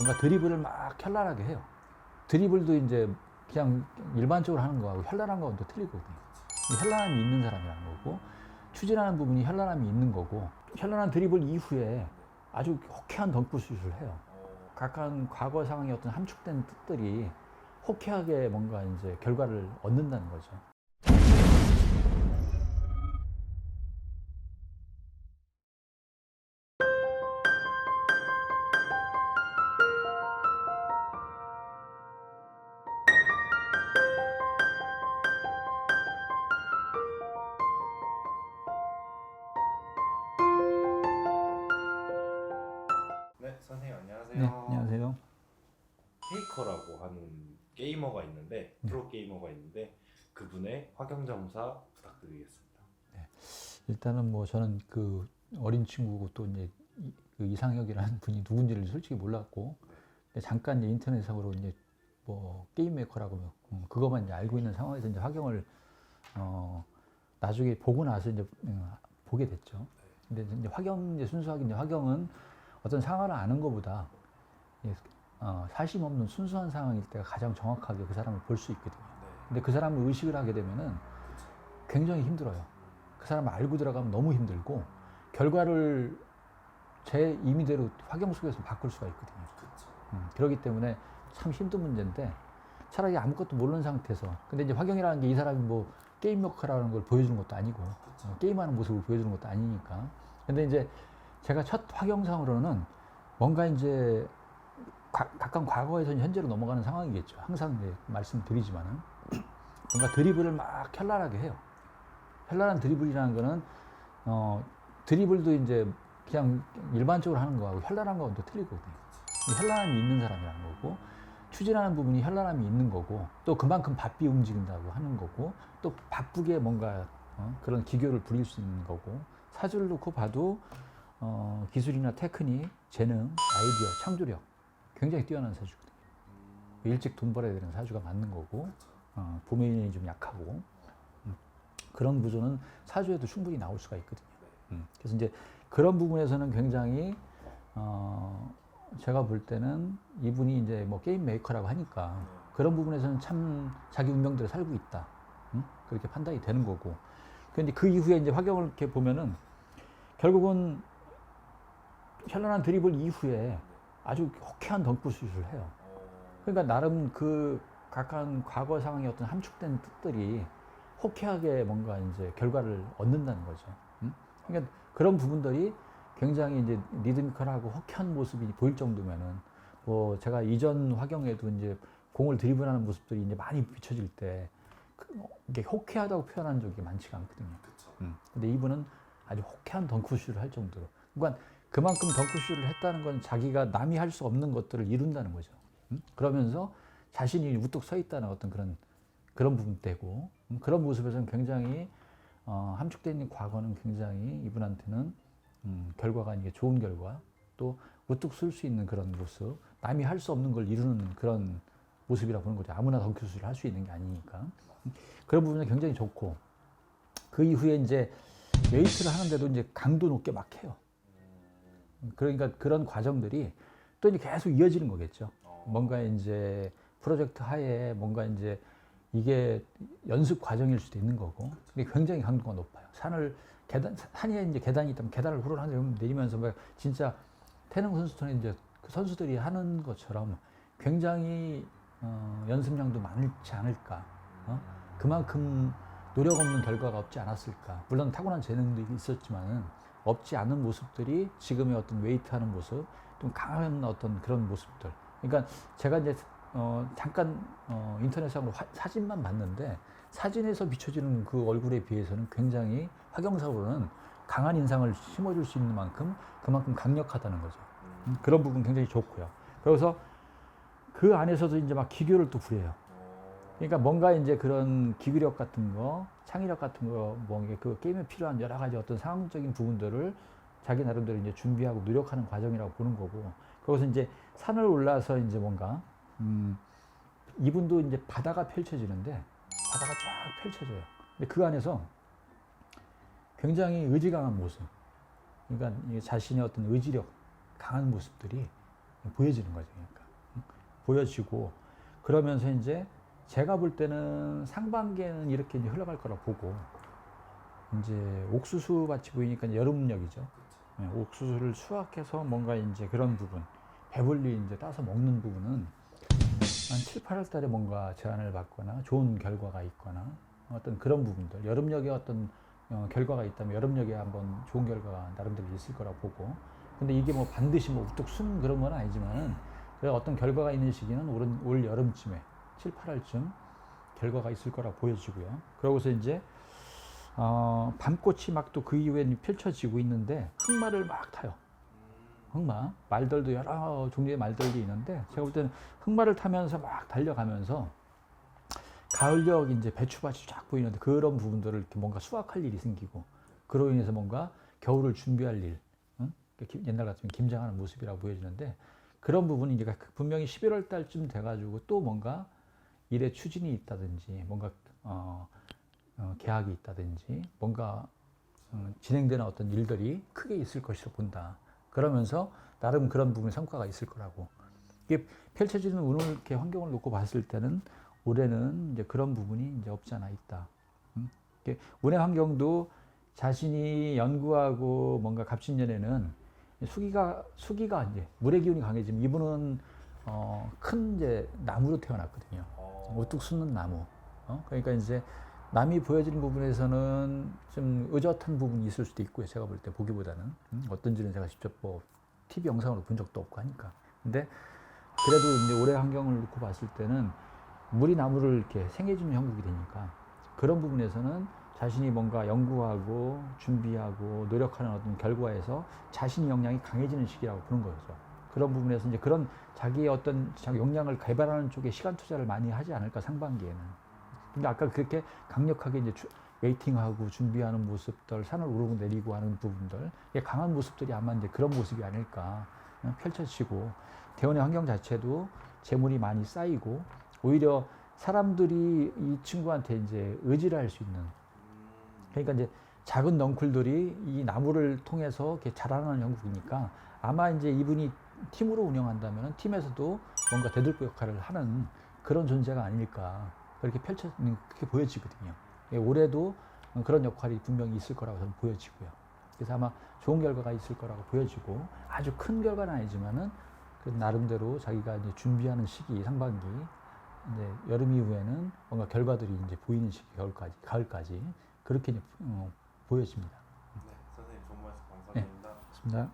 뭔가 드리블을 막 현란하게 해요. 드리블도 이제 그냥 일반적으로 하는 거하고 현란한 거는 또 틀리거든요. 현란함이 있는 사람이라는 거고, 추진하는 부분이 현란함이 있는 거고, 현란한 드리블 이후에 아주 호쾌한 덩크슛을 해요. 각각 과거 상황의 어떤 함축된 뜻들이 호쾌하게 뭔가 이제 결과를 얻는다는 거죠. 네, 선생님 네, 안녕하세요. 안녕하세요. 페이커라고 하는 게이머가 있는데 프로 게이머가 있는데 그분의 확연점사 부탁드리겠습니다. 일단은 뭐 저는 그 어린 친구고 또 이제 그 이상혁이라는 분이 누군지를 솔직히 몰랐고, 근데 잠깐 이제 인터넷상으로 이제 뭐 게임 메이커라고 그것만 이제 알고 있는 상황에서 이제 화경을 나중에 보고 나서 이제 보게 됐죠. 근데 이제 화경 이제 순수하게 이제 화경은 어떤 상황을 아는 것보다 사심 없는 순수한 상황일 때가 가장 정확하게 그 사람을 볼 수 있거든요. 근데 그 사람을 의식을 하게 되면은 굉장히 힘들어요. 그 사람을 알고 들어가면 너무 힘들고, 결과를 제 임의대로 화경 속에서 바꿀 수가 있거든요. 그렇기 때문에 참 힘든 문제인데, 차라리 아무것도 모르는 상태에서, 근데 이제 화경이라는 게 이 사람이 뭐 게임 메이커라는 걸 보여주는 것도 아니고, 게임하는 모습을 보여주는 것도 아니니까. 근데 이제 제가 첫 화경상으로는 뭔가 이제 각각 과거에서 현재로 넘어가는 상황이겠죠. 항상 이제 말씀드리지만은 뭔가 드리블을 막 현란하게 해요. 현란한 드리블이라는 거는 드리블도 이제 그냥 일반적으로 하는 거하고 현란한 거는 또 틀리거든요. 현란함이 있는 사람이라는 거고, 추진하는 부분이 현란함이 있는 거고, 또 그만큼 바삐 움직인다고 하는 거고, 또 바쁘게 뭔가 그런 기교를 부릴 수 있는 거고, 사주를 놓고 봐도 기술이나 테크닉, 재능, 아이디어, 창조력 굉장히 뛰어난 사주거든요. 일찍 돈 벌어야 되는 사주가 맞는 거고, 부모님이 좀 약하고, 그런 구조는 사주에도 충분히 나올 수가 있거든요. 그래서 이제 그런 부분에서는 굉장히 제가 볼 때는 이분이 이제 뭐 게임 메이커라고 하니까 그런 부분에서는 참 자기 운명대로 살고 있다. 그렇게 판단이 되는 거고. 그런데 그 이후에 이제 화경을 이렇게 보면은 결국은 현란한 드리블 이후에 아주 호쾌한 덩크슛을 해요. 그러니까 나름 그 각각 과거 상황의 어떤 함축된 뜻들이 호쾌하게 뭔가 이제 결과를 얻는다는 거죠. 그러니까 그런 부분들이 굉장히 이제 리드미컬하고 호쾌한 모습이 보일 정도면은, 뭐 제가 이전 화경에도 이제 공을 드리블하는 모습들이 이제 많이 비춰질 때 이게 호쾌하다고 표현한 적이 많지가 않거든요. 근데 이분은 아주 호쾌한 덩크슛을 할 정도로, 그러니까 그만큼 덩크슛을 했다는 건 자기가 남이 할 수 없는 것들을 이룬다는 거죠. 그러면서 자신이 우뚝 서 있다는 어떤 그런 부분 되고, 그런 모습에서는 굉장히 함축되어 있는 과거는 굉장히 이분한테는 결과가 이게 좋은 결과, 또 우뚝 설 수 있는 그런 모습, 남이 할 수 없는 걸 이루는 그런 모습이라고 보는 거죠. 아무나 덩크슛을 할 수 있는 게 아니니까. 그런 부분은 굉장히 좋고, 그 이후에 이제 웨이트를 하는데도 이제 강도 높게 막 해요. 그러니까 그런 과정들이 또 이제 계속 이어지는 거겠죠. 뭔가 이제 프로젝트 하에 뭔가 이제 이게 연습 과정일 수도 있는 거고, 근데 굉장히 강도가 높아요. 산에 이제 계단이 있다면 계단을 후루룩 내리면서 막 진짜 태능 선수촌에 이제 그 선수들이 하는 것처럼 굉장히 연습량도 많지 않을까. 그만큼 노력 없는 결과가 없지 않았을까. 물론 타고난 재능도 있었지만은 없지 않은 모습들이 지금의 어떤 웨이트하는 모습, 좀 강한 어떤 그런 모습들. 그러니까 제가 이제 잠깐 인터넷상으로 사진만 봤는데, 사진에서 비춰지는 그 얼굴에 비해서는 굉장히 화경사로는 강한 인상을 심어줄 수 있는 만큼 그만큼 강력하다는 거죠. 그런 부분 굉장히 좋고요. 그래서 그 안에서도 이제 막 기교를 또 부려요. 그러니까 뭔가 이제 그런 기구력 같은 거, 창의력 같은 거, 뭐 그 게임에 필요한 여러 가지 어떤 상황적인 부분들을 자기 나름대로 이제 준비하고 노력하는 과정이라고 보는 거고, 거기서 이제 산을 올라서 이제 뭔가 이분도 이제 바다가 펼쳐지는데, 바다가 쫙 펼쳐져요. 근데 그 안에서 굉장히 의지 강한 모습, 그러니까 자신의 어떤 의지력 강한 모습들이 보여지는 거죠. 그러니까 보여지고 그러면서 이제 제가 볼 때는 상반기에는 이렇게 이제 흘러갈 거라 보고 이제 옥수수 밭이 보이니까 여름녘이죠. 예, 옥수수를 수확해서 뭔가 이제 그런 부분 배불리 이제 따서 먹는 부분은 한 7, 8월 달에 뭔가 제안을 받거나 좋은 결과가 있거나 어떤 그런 부분들 여름녘에 어떤 결과가 있다면 여름녘에 한번 좋은 결과가 나름대로 있을 거라 보고 근데 이게 뭐 반드시 뭐 우뚝 쓰는 그런 건 아니지만은 어떤 결과가 있는 시기는 올 여름쯤에 7, 8월쯤 결과가 있을 거라 보여지고요. 그러고서 이제 밤꽃이 막 또 그 이후에 펼쳐지고 있는데 흑마를 막 타요. 흑마 말들도 여러 종류의 말들이 있는데 제가 볼 때는 흑마를 타면서 막 달려가면서 가을녘 이제 배추밭이 쫙 보이는데 그런 부분들을 이렇게 뭔가 수확할 일이 생기고 그로 인해서 뭔가 겨울을 준비할 일, 응? 옛날 같으면 김장하는 모습이라고 보여지는데 그런 부분이 이제 분명히 11월 달쯤 돼가지고 또 뭔가 일의 추진이 있다든지 뭔가 계약이 있다든지 뭔가 진행되는 어떤 일들이 크게 있을 것이라 본다. 그러면서 나름 그런 부분의 성과가 있을 거라고. 이게 펼쳐지는 오늘 이렇게 환경을 놓고 봤을 때는 올해는 이제 그런 부분이 이제 없지 않아 있다. 운의 환경도 자신이 연구하고 뭔가 갑진년에는 수기가 이제 물의 기운이 강해지면 이분은 큰 이제 나무로 태어났거든요. 우뚝 솟는 나무. 그러니까 이제 남이 보여지는 부분에서는 좀 의젓한 부분이 있을 수도 있고요. 제가 볼 때 보기보다는 어떤지는 제가 직접 뭐 TV 영상으로 본 적도 없고 하니까. 근데 그래도 이제 올해 환경을 놓고 봤을 때는 물이 나무를 이렇게 생해주는 형국이 되니까 그런 부분에서는 자신이 뭔가 연구하고 준비하고 노력하는 어떤 결과에서 자신의 역량이 강해지는 시기라고 보는 거죠. 그런 부분에서 이제 그런 자기의 어떤 역량을 개발하는 쪽에 시간 투자를 많이 하지 않을까 상반기에는. 근데 아까 그렇게 강력하게 이제 웨이팅하고 준비하는 모습들, 산을 오르고 내리고 하는 부분들, 강한 모습들이 아마 이제 그런 모습이 아닐까 펼쳐지고 대원의 환경 자체도 재물이 많이 쌓이고 오히려 사람들이 이 친구한테 이제 의지를 할 수 있는 그러니까 이제 작은 넝쿨들이 이 나무를 통해서 이렇게 자라나는 형국이니까 아마 이제 이분이 팀으로 운영한다면 팀에서도 뭔가 대들보 역할을 하는 그런 존재가 아닐까 그렇게 그렇게 보여지거든요. 올해도 그런 역할이 분명히 있을 거라고 저는 보여지고요. 그래서 아마 좋은 결과가 있을 거라고 보여지고 아주 큰 결과는 아니지만은 나름대로 자기가 이제 준비하는 시기 상반기 이제 여름 이후에는 뭔가 결과들이 이제 보이는 시기 가을까지 그렇게 보여집니다. 네, 선생님 좋은 말씀 감사드립니다. 네, 좋습니다.